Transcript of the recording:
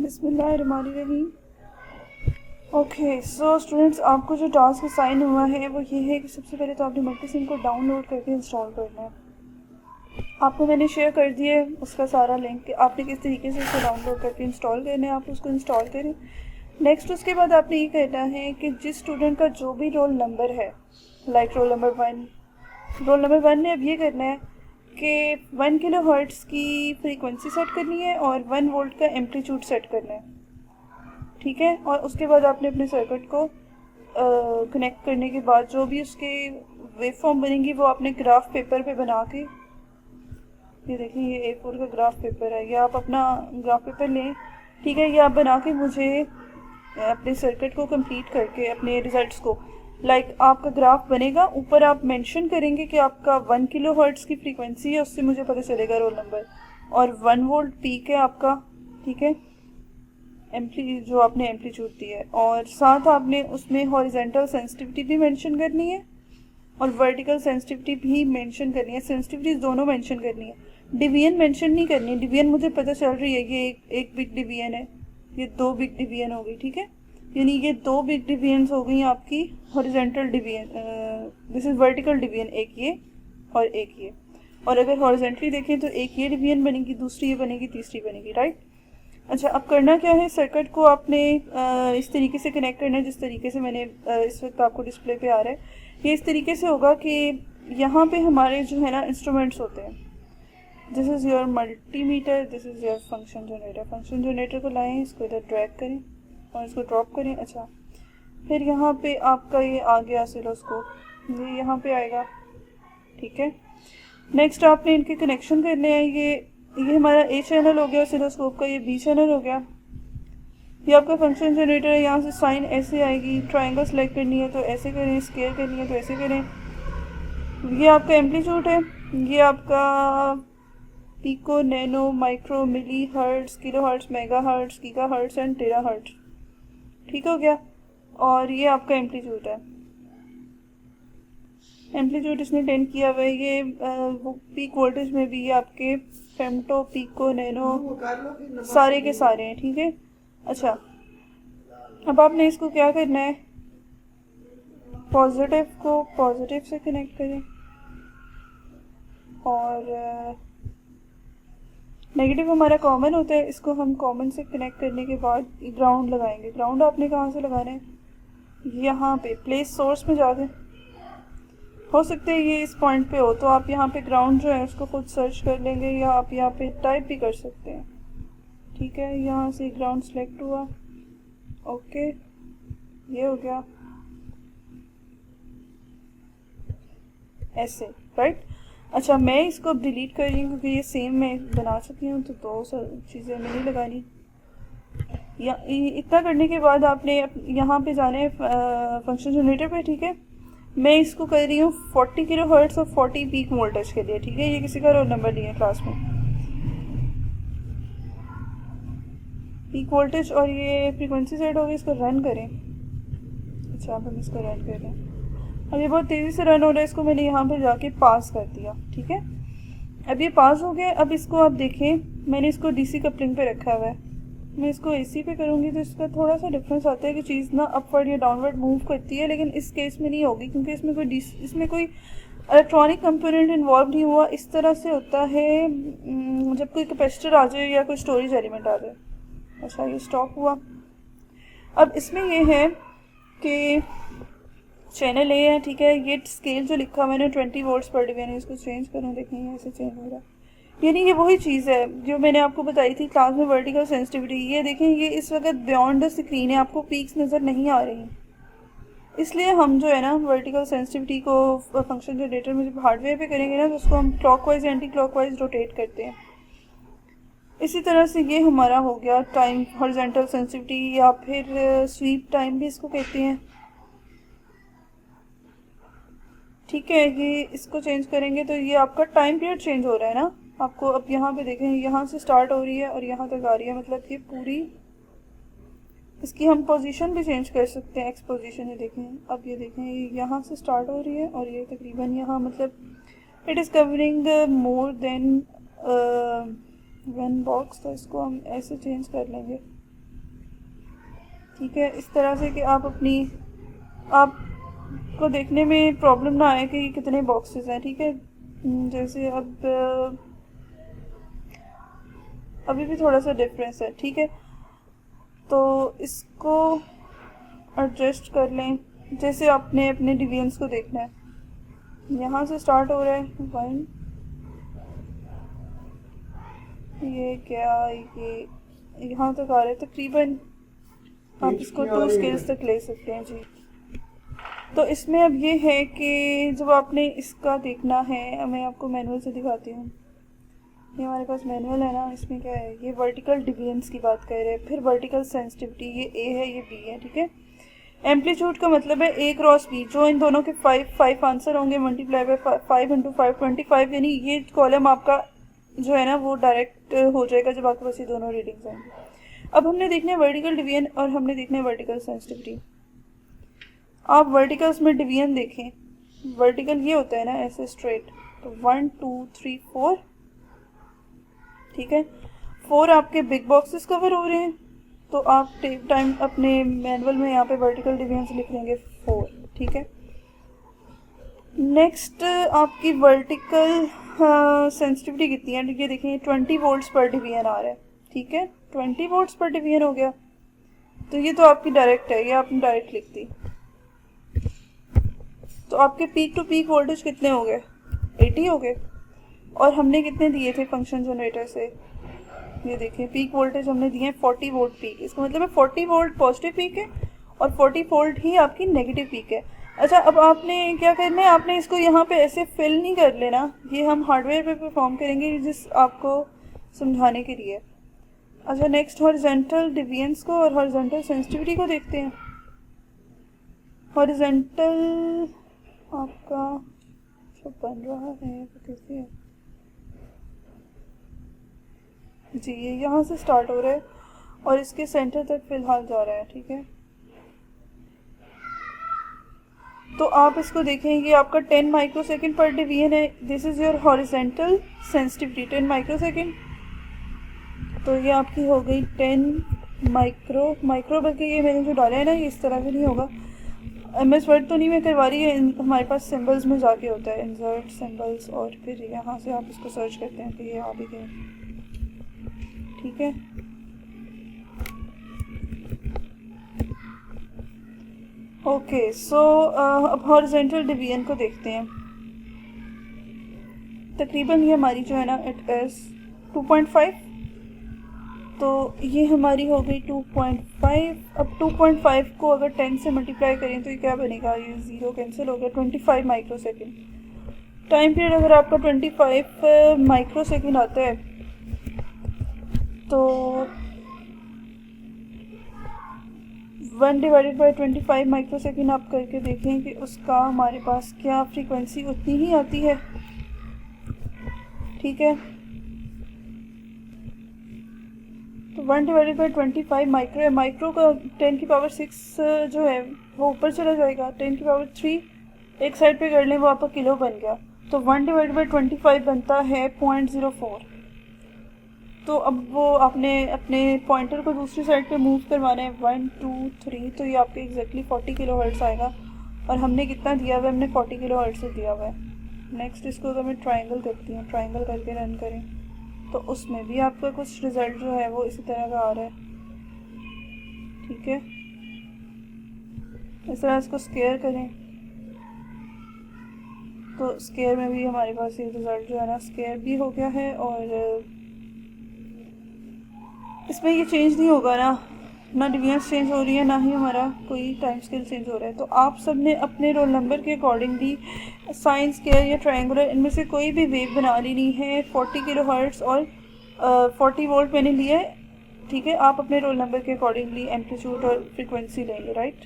बिस्मिल्लाहिर्रहमानिर्रहीम। Okay so students, आपको जो टास्क असाइन हुआ है वो ये है कि सबसे पहले तो आपने मल्टीसिम को डाउनलोड करके इंस्टॉल करना है। आपको मैंने शेयर कर दिया है उसका सारा लिंक कि आपने किस तरीके से उसको डाउनलोड करके इंस्टॉल करना है। आप उसको इंस्टॉल करें। नेक्स्ट उसके बाद आपने ये करना है कि जिस स्टूडेंट का जो भी रोल नंबर है, लाइक रोल नंबर वन ने अब ये करना है कि 1 किलो हर्ट्ज़ की फ्रीक्वेंसी सेट करनी है और 1 वोल्ट का एम्पलीट्यूड सेट करना है। ठीक है, और उसके बाद आपने अपने सर्किट को कनेक्ट करने के बाद जो भी उसके वेव फॉर्म बनेंगी वो आपने ग्राफ पेपर पे बना के, ये देखिए ये A4 का ग्राफ पेपर है, ये आप अपना ग्राफ पेपर लें। ठीक है, ये आप बना के मुझे अपने सर्किट को कंप्लीट करके अपने रिजल्ट्स को, लाइक आपका ग्राफ बनेगा, ऊपर आप मेंशन करेंगे कि आपका 1 किलो हर्ट्ज़ की फ्रीक्वेंसी है, उससे मुझे पता चलेगा रोल नंबर, और 1 वोल्ट पीक है आपका। ठीक है, जो आपने एम्पलीट्यूड दिया है, और साथ आपने उसमें हॉरिजेंटल सेंसिटिविटी भी मेंशन करनी है और वर्टिकल सेंसिटिविटी भी मेंशन करनी है। सेंसिटिविटीज दोनों मेंशन करनी है, डिवीजन मेंशन नहीं करनी है। डिवीजन मुझे पता चल रही है, ये एक बिग डिवीजन है, ये 2 बिग डिवीजन हो गई। ठीक है, यानी ये 2 बिग डिवीजन हो गई आपकी horizontal division, this is vertical division, एक ये और एक ये। और अगर हॉरिजेंटली देखें तो एक ये डिवीजन बनेगी, दूसरी ये बनेगी, तीसरी बनेगी। राइट। अच्छा, अब करना क्या है, सर्किट को आपने इस तरीके से कनेक्ट करना है जिस तरीके से मैंने इस वक्त आपको डिस्प्ले पे आ रहा है। ये इस तरीके से होगा कि यहाँ पे हमारे जो है ना इंस्ट्रूमेंट्स होते हैं। This is your multimeter, this is your function generator. Function generator को लाएं, इसको इधर ड्रैग करें और इसको ड्रॉप करें। अच्छा, फिर यहाँ पे आपका ये आ गया ऑसिलोस्कोप, ये यहाँ पे आएगा। ठीक है, नेक्स्ट आपने इनके कनेक्शन करने हैं। ये हमारा A चैनल हो गया ऑसिलोस्कोप का, ये B चैनल हो गया। ये आपका फंक्शन जनरेटर है, यहाँ से साइन ऐसे आएगी। ट्रायंगल सेलेक्ट करनी है तो ऐसे करें, स्केयर करनी है तो ऐसे करें। ये आपका एम्पलीट्यूड है, ये आपका pico, nano, micro, milli hertz, kilo hertz, mega hertz, giga hertz and tera hertz. ठीक हो गया, और ये आपका एम्पलीट्यूड है। एम्पलीट्यूड इसने 10 किया हुआ है। ये वो पीक वोल्टेज में भी ये आपके फेमटो, पिको, नैनो सारे के सारे हैं। ठीक है, अच्छा, अब आपने इसको क्या करना है, पॉजिटिव को पॉजिटिव से कनेक्ट करें और नेगेटिव हमारा कॉमन होता है, इसको हम कॉमन से कनेक्ट करने के बाद ग्राउंड लगाएंगे। ग्राउंड आपने कहाँ से लगाना है, यहाँ पे प्लेस सोर्स में जाके, हो सकता है ये इस पॉइंट पे हो तो आप यहाँ पे ग्राउंड जो है उसको खुद सर्च कर लेंगे, या आप यहाँ पे टाइप भी कर सकते हैं। ठीक है, यहाँ से ग्राउंड सेलेक्ट हुआ। ओके, ये हो गया ऐसे। राइट। अच्छा, मैं इसको अब डिलीट कर रही हूँ क्योंकि ये सेम मैं बना चुकी हूँ, तो 2 चीज़ें मैं नहीं लगानी। या इतना करने के बाद आपने यहाँ पे जाना है फंक्शन जनरेटर पे। ठीक है, मैं इसको कर रही हूँ 40 किलो हर्ट्ज़ और 40 पीक वोल्टेज के लिए। ठीक है, ये किसी का रोल नंबर नहीं है क्लास में, पीक वोल्टेज, और ये फ्रीक्वेंसी सेट हो गई। इसको रन करें। अच्छा, अब हम इसको रन कर रहे हैं। अब ये बहुत तेज़ी से रन हो रहा है, इसको मैंने यहाँ पे जाके पास कर दिया। ठीक है, अब ये पास हो गया। अब इसको आप देखें, मैंने इसको DC कपलिंग पे रखा हुआ है। मैं इसको AC पे करूँगी तो इसका थोड़ा सा डिफरेंस आता है कि चीज़ ना अपवर्ड या डाउनवर्ड मूव करती है, लेकिन इस केस में नहीं होगी क्योंकि इसमें कोई इलेक्ट्रॉनिक कंपोनेंट इन्वॉल्व नहीं हुआ। इस तरह से होता है जब कोई कैपेसिटर आ जाए या कोई स्टोरेज एलिमेंट आ जाए। अच्छा, ये स्टॉप हुआ। अब इसमें ये है कि चैनल A है। ठीक है, ये स्केल जो लिखा मैंने 20 वोल्ट्स पर डिवीजन है, इसको चेंज करूँ, देखें ऐसे चेंज हो रहा है। यानी ये वही चीज़ है जो मैंने आपको बताई थी क्लास में, वर्टिकल सेंसिटिविटी। ये देखें, ये इस वक्त बियॉन्ड द स्क्रीन है, आपको पीक्स नज़र नहीं आ रही, इसलिए हम जो है ना वर्टिकल सेंसिटिविटी को फंक्शन जनरेटर में जब हार्डवेयर पे करेंगे ना तो उसको हम क्लॉकवाइज एंटी क्लॉकवाइज रोटेट करते हैं। इसी तरह से ये हमारा हो गया टाइम हॉरिजॉन्टल सेंसिटिविटी, या फिर स्वीप टाइम भी इसको कहते हैं। ठीक है, ये इसको चेंज करेंगे तो ये आपका टाइम पीरियड चेंज हो रहा है ना। आपको अब यहाँ पे देखें, यहाँ से स्टार्ट हो रही है और यहाँ तक आ रही है, मतलब ये पूरी, इसकी हम पोजीशन भी चेंज कर सकते हैं, एक्स पोजीशन। ये देखें, अब ये देखें, ये यहाँ से स्टार्ट हो रही है और ये तकरीबन यहाँ, मतलब it is covering more than 1 box, तो इसको हम ऐसे चेंज कर लेंगे। ठीक है, इस तरह से कि आपको देखने में प्रॉब्लम ना आए कि कितने बॉक्सेस हैं। ठीक है, जैसे अब अभी भी थोड़ा सा डिफरेंस है। ठीक है, तो इसको एडजस्ट कर लें। जैसे आपने अपने डिवीजन्स को देखना है, यहाँ से स्टार्ट हो रहा है 1, ये क्या, ये यहाँ तक आ रहा है तकरीबन। आप इसको 2 स्केल्स तक ले सकते हैं जी। तो इसमें अब ये है कि जब आपने इसका देखना है, मैं आपको मैनुअल से दिखाती हूँ। ये हमारे पास मैनुअल है ना, इसमें क्या है, ये वर्टिकल डिवीजन्स की बात कर रहे हैं, फिर वर्टिकल सेंसिटिविटी, ये ए है, ये बी है। ठीक है, एम्पलीट्यूड का मतलब है ए क्रॉस बी, जो इन दोनों के 5 आंसर होंगे मल्टीप्लाई बाय 5 × 5 25, यानी ये कॉलम आपका जो है ना वो डायरेक्ट हो जाएगा जब आपके पास ये दोनों रीडिंग्स आएंगे। अब हमने देखना है वर्टिकल डिवीजन और हमने देखना है वर्टिकल सेंसिटिविटी। आप वर्टिकल्स में डिवीजन देखें, वर्टिकल ये होता है ना ऐसे स्ट्रेट, तो 1 2 3 4। ठीक है, 4 आपके बिग बॉक्सेस कवर हो रहे हैं, तो आप टाइम अपने मैनुअल में यहाँ पे वर्टिकल डिवीजन लिख लेंगे 4। ठीक है, नेक्स्ट आपकी वर्टिकल सेंसिटिविटी कितनी है, ये देखिए 20 वोल्ट्स पर डिवीजन आ रहा है। ठीक है, 20 वोल्ट्स पर डिवीजन हो गया, तो ये तो आपकी डायरेक्ट है, ये आपने डायरेक्ट लिख दी। तो आपके पीक टू पीक वोल्टेज कितने हो गए, 80 हो गए। और हमने कितने दिए थे फंक्शन जनरेटर से, ये देखिए पीक वोल्टेज हमने दिए हैं 40 वोल्ट पीक। इसका मतलब है 40 वोल्ट पॉजिटिव पीक है और 40 वोल्ट ही आपकी नेगेटिव पीक है। अच्छा, अब आपने क्या करना है, आपने इसको यहाँ पे ऐसे फिल नहीं कर लेना, ये हम हार्डवेयर पे परफॉर्म करेंगे जिस आपको समझाने के लिए। अच्छा, नेक्स्ट हॉरिजॉन्टल डिवीजन्स को और हॉरिजॉन्टल सेंसिटिविटी को देखते हैं। हॉरिजॉन्टल आपका जो बन रहा है वो कैसे है जी, ये यहाँ से स्टार्ट हो रहा है और इसके सेंटर तक फिलहाल जा रहा है। ठीक है, तो आप इसको देखेंगे, आपका 10 माइक्रोसेकंड पर डिवीजन है। This is your horizontal sensitivity 10 microsecond. तो ये आपकी हो गई 10 माइक्रो बल्कि ये मैंने जो डाला है ना ये इस तरह से नहीं होगा, MS वर्ड तो नहीं मैं करवा रही है, हमारे पास सिंबल्स में जाके होता है इंसर्ट सिंबल्स, और फिर यहाँ से आप इसको सर्च करते हैं कि ये आ भी गए। ठीक है, ओके, सो अब हॉरिजॉन्टल डिवीजन को देखते हैं। तकरीबन ये हमारी जो है ना इट इज़ 2.5, तो ये हमारी हो गई 2.5। अब 2.5 को अगर 10 से मल्टीप्लाई करें तो ये क्या बनेगा, ये 0 कैंसिल हो गया, 25 माइक्रोसेकंड। टाइम पीरियड अगर आपका 25 माइक्रोसेकंड आता है तो 1/25 माइक्रोसेकंड आप करके देखें कि उसका हमारे पास क्या फ्रीक्वेंसी उतनी ही आती है। ठीक है, तो 1/25 माइक्रो है, माइक्रो का 10 की पावर 6 जो है वो ऊपर चला जाएगा, 10 की पावर 3 एक साइड पे कर लें, वो आपका किलो बन गया। तो 1/25 बनता है 0.04। तो अब वो आपने अपने पॉइंटर को दूसरी साइड पे मूव करवाना है 1 2 3, तो ये आपके एग्जैक्टली 40 किलो हर्ट्ज़ आएगा। और हमने कितना दिया हुआ है, हमने 40 किलो हर्ट्ज़ से दिया हुआ है। नेक्स्ट इसको अगर मैं ट्राइंगल करती हूँ, ट्राइंगल करके रन करें तो उसमें भी आपका कुछ रिज़ल्ट जो है वो इसी तरह का आ रहा है। ठीक है, इस तरह इसको स्केयर करें तो स्केयर में भी हमारे पास ये रिज़ल्ट जो है ना स्केयर भी हो गया है। और इसमें ये चेंज नहीं होगा ना डिवीजन्स चेंज हो रही है, ना ही हमारा कोई टाइम स्केल चेंज हो रहा है। तो आप सब ने अपने रोल नंबर के अकॉर्डिंगली साइन स्केयर या ट्रायंगुलर इनमें से कोई भी वेव बना लेनी है। 40 किलो हर्ट्ज़ और 40 वोल्ट मैंने लिया है। ठीक है, आप अपने रोल नंबर के अकॉर्डिंगली एम्पलीट्यूड और फ्रीक्वेंसी लेंगे, राइट।